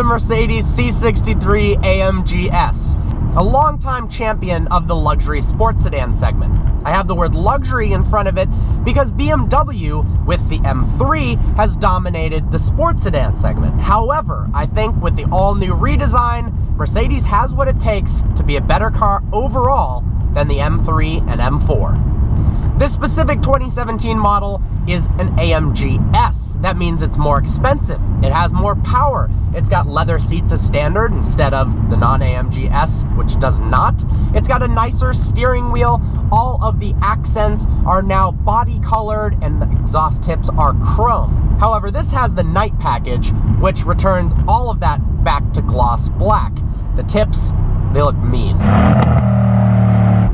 Mercedes C63 AMG S, a longtime champion of the luxury sports sedan segment. I have the word luxury in front of it because BMW, with the M3, has dominated the sports sedan segment. However, I think with the all-new redesign, Mercedes has what it takes to be a better car overall than the M3 and M4. This specific 2017 model is an AMG S. That means it's more expensive. It has more power. It's got leather seats as standard instead of the non-AMG S, which does not. It's got a nicer steering wheel. All of the accents are now body colored and the exhaust tips are chrome. However, this has the night package, which returns all of that back to gloss black. The tips, they look mean.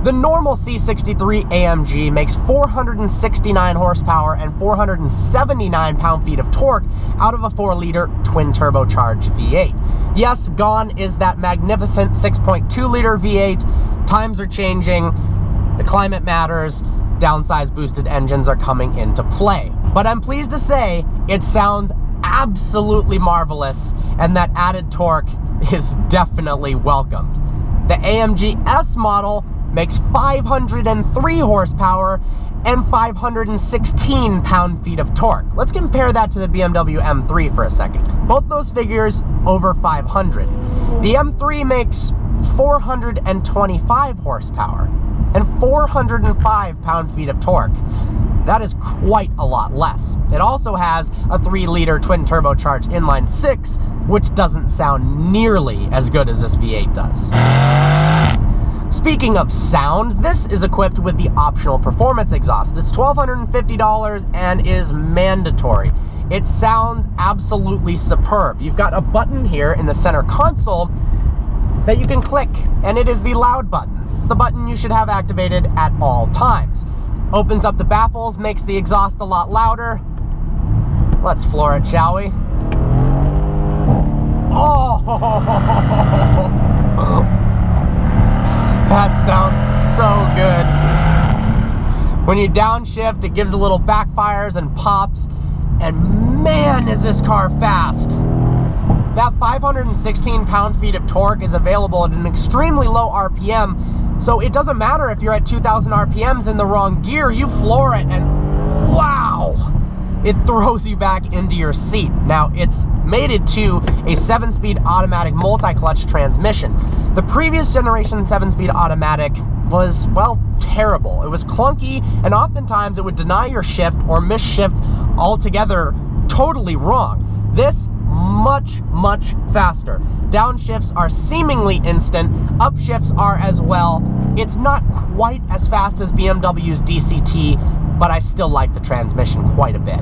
The normal C63 AMG makes 469 horsepower and 479 pound-feet of torque out of a 4-liter twin-turbocharged V8. Yes, gone is that magnificent 6.2-liter V8. Times are changing, the climate matters, downsized boosted engines are coming into play. But I'm pleased to say it sounds absolutely marvelous, and that added torque is definitely welcomed. The AMG S model makes 503 horsepower and 516 pound-feet of torque. Let's compare that to the BMW M3 for a second. Both those figures over 500. The M3 makes 425 horsepower and 405 pound-feet of torque. That is quite a lot less. It also has a 3-liter twin-turbocharged inline-6, which doesn't sound nearly as good as this V8 does. Speaking of sound, this is equipped with the optional performance exhaust. It's $1,250 and is mandatory. It sounds absolutely superb. You've got a button here in the center console that you can click, and it is the loud button. It's the button you should have activated at all times. Opens up the baffles, makes the exhaust a lot louder. Let's floor it, shall we? Oh! That sounds so good. When you downshift, it gives a little backfires and pops, and man, is this car fast. That 516 pound-feet of torque is available at an extremely low RPM, so it doesn't matter if you're at 2,000 RPMs in the wrong gear, you floor it, and wow! It throws you back into your seat. Now, it's mated to a 7-speed automatic multi-clutch transmission. The previous generation 7-speed automatic was, well, terrible. It was clunky, and oftentimes it would deny your shift or miss shift altogether totally wrong. This, much faster. Downshifts are seemingly instant, upshifts are as well. It's not quite as fast as BMW's DCT, but I still like the transmission quite a bit.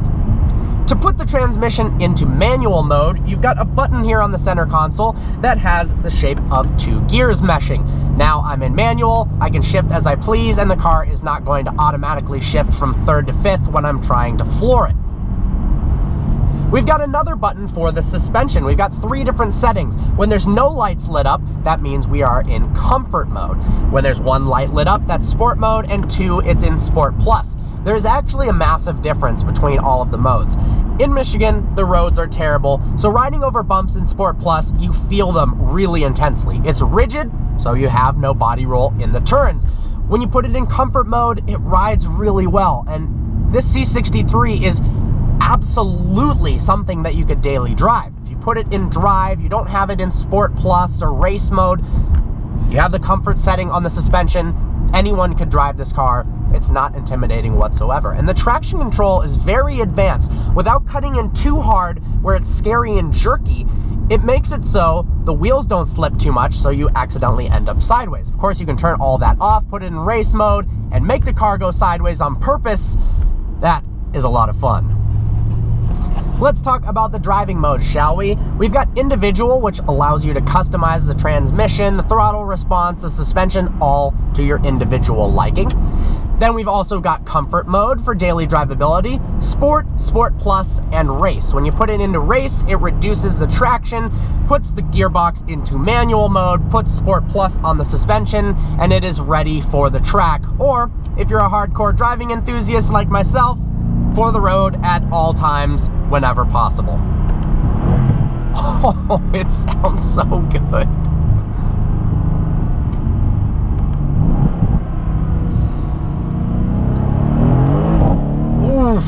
To put the transmission into manual mode, you've got a button here on the center console that has the shape of 2 gears meshing. Now I'm in manual, I can shift as I please, and the car is not going to automatically shift from 3rd to 5th when I'm trying to floor it. We've got another button for the suspension. We've got 3 different settings. When there's no lights lit up, that means we are in comfort mode. When there's 1 light lit up, that's sport mode, and 2, it's in sport plus. There's actually a massive difference between all of the modes. In Michigan, the roads are terrible, so riding over bumps in Sport Plus, you feel them really intensely. It's rigid, so you have no body roll in the turns. When you put it in comfort mode, it rides really well, and this C63 is absolutely something that you could daily drive. If you put it in drive, you don't have it in Sport Plus or race mode, you have the comfort setting on the suspension, anyone could drive this car. It's not intimidating whatsoever. And the traction control is very advanced. Without cutting in too hard where it's scary and jerky, it makes it so the wheels don't slip too much, so you accidentally end up sideways. Of course, you can turn all that off, put it in race mode, and make the car go sideways on purpose. That is a lot of fun. Let's talk about the driving mode, shall we? We've got individual, which allows you to customize the transmission, the throttle response, the suspension, all to your individual liking. Then we've also got comfort mode for daily drivability, sport, sport plus, and race. When you put it into race, it reduces the traction, puts the gearbox into manual mode, puts sport plus on the suspension, and it is ready for the track. Or, if you're a hardcore driving enthusiast like myself, for the road at all times, whenever possible. Oh, it sounds so good. Oof.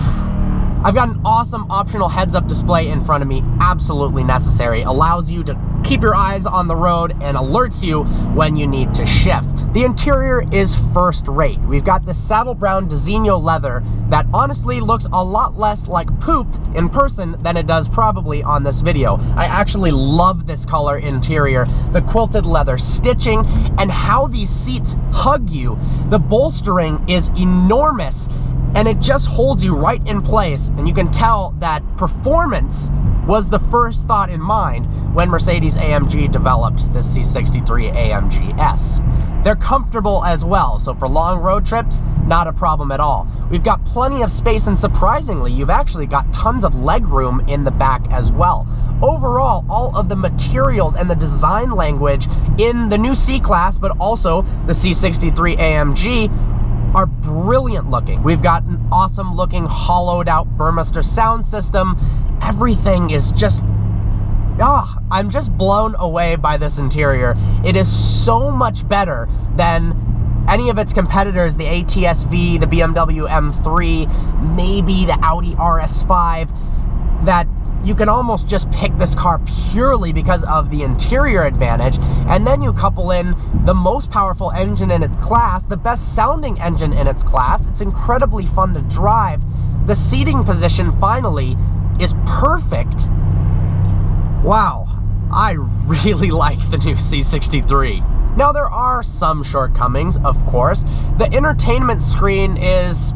I've got an awesome optional heads-up display in front of me, absolutely necessary. Allows you to keep your eyes on the road and alerts you when you need to shift. The interior is first rate. We've got this saddle brown Designo leather that honestly looks a lot less like poop in person than it does probably on this video. I actually love this color interior, the quilted leather stitching, and how these seats hug you. The bolstering is enormous, and it just holds you right in place, and you can tell that performance was the first thought in mind when Mercedes AMG developed this C63 AMG S. They're comfortable as well, so for long road trips, not a problem at all. We've got plenty of space, and surprisingly, you've actually got tons of leg room in the back as well. Overall, all of the materials and the design language in the new C-Class, but also the C63 AMG, are brilliant looking. We've got an awesome looking hollowed out Burmester sound system. Everything is just, I'm just blown away by this interior. It is so much better than any of its competitors, the ATS-V, the BMW M3, maybe the Audi RS5, that you can almost just pick this car purely because of the interior advantage, and then you couple in the most powerful engine in its class, the best sounding engine in its class. It's incredibly fun to drive. The seating position finally is perfect. Wow, I really like the new C63. Now, there are some shortcomings, of course. The entertainment screen is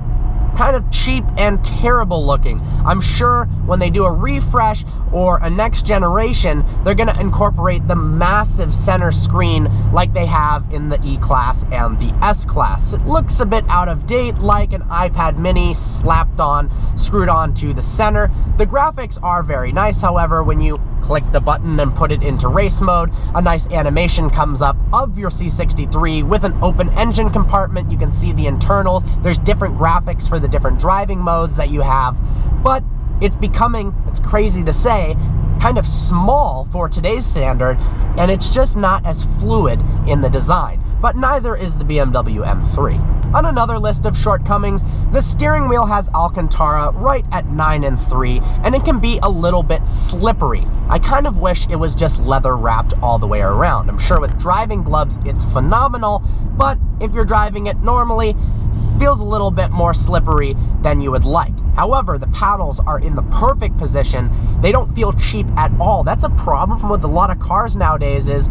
kind of cheap and terrible looking. I'm sure when they do a refresh or a next generation, they're gonna incorporate the massive center screen like they have in the E-Class and the S-Class. It looks a bit out of date, like an iPad mini screwed on to the center. The graphics are very nice, however. When you click the button and put it into race mode, a nice animation comes up of your C63 with an open engine compartment. You can see the internals. There's different graphics for the different driving modes that you have, but it's becoming, it's crazy to say, kind of small for today's standard, and it's just not as fluid in the design. But neither is the BMW M3. On another list of shortcomings, the steering wheel has Alcantara right at 9 and 3, and it can be a little bit slippery. I kind of wish it was just leather wrapped all the way around. I'm sure with driving gloves it's phenomenal, but if you're driving it normally, it feels a little bit more slippery than you would like. However, the paddles are in the perfect position. They don't feel cheap at all. That's a problem with a lot of cars nowadays, is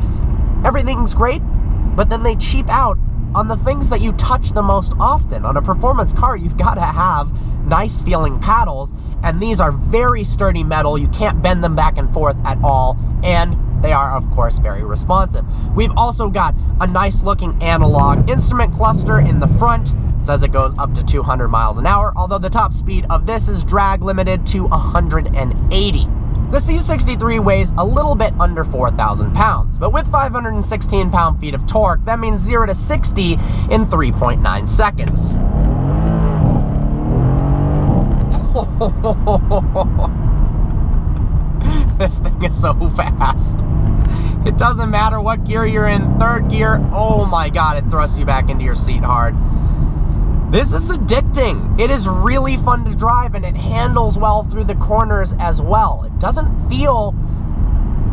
everything's great, but then they cheap out on the things that you touch the most often. On a performance car, you've got to have nice feeling paddles, and these are very sturdy metal. You can't bend them back and forth at all, and they are, of course, very responsive. We've also got a nice looking analog instrument cluster in the front. It says it goes up to 200 miles an hour, although the top speed of this is drag limited to 180. The C63 weighs a little bit under 4,000 pounds, but with 516 pound-feet of torque, that means 0 to 60 in 3.9 seconds. This thing is so fast. It doesn't matter what gear you're in, third gear, oh my god, it thrusts you back into your seat hard. This is addicting. It is really fun to drive, and it handles well through the corners as well. It doesn't feel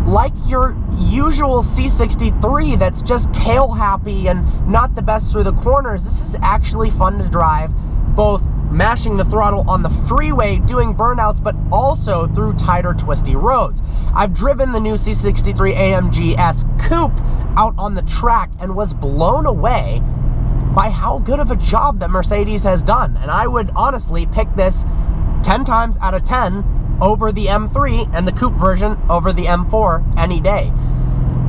like your usual C63 that's just tail happy and not the best through the corners. This is actually fun to drive, both mashing the throttle on the freeway, doing burnouts, but also through tighter, twisty roads. I've driven the new C63 AMG S Coupe out on the track and was blown away by how good of a job that Mercedes has done. And I would honestly pick this 10 times out of 10 over the M3 and the coupe version over the M4 any day.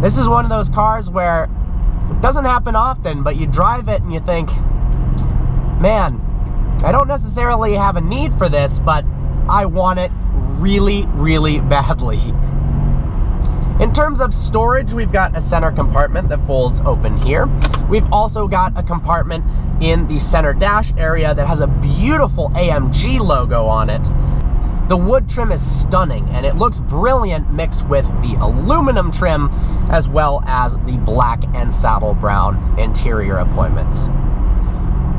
This is one of those cars where it doesn't happen often, but you drive it and you think, man, I don't necessarily have a need for this, but I want it really, really badly. In terms of storage, we've got a center compartment that folds open here. We've also got a compartment in the center dash area that has a beautiful AMG logo on it. The wood trim is stunning, and it looks brilliant mixed with the aluminum trim, as well as the black and saddle brown interior appointments.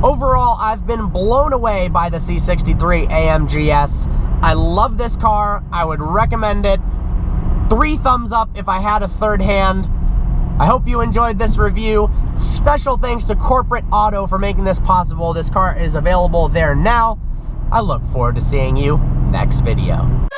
Overall, I've been blown away by the C63 AMGs. I love this car. I would recommend it. 3 thumbs up if I had a third hand. I hope you enjoyed this review. Special thanks to Corporate Auto for making this possible. This car is available there now. I look forward to seeing you next video.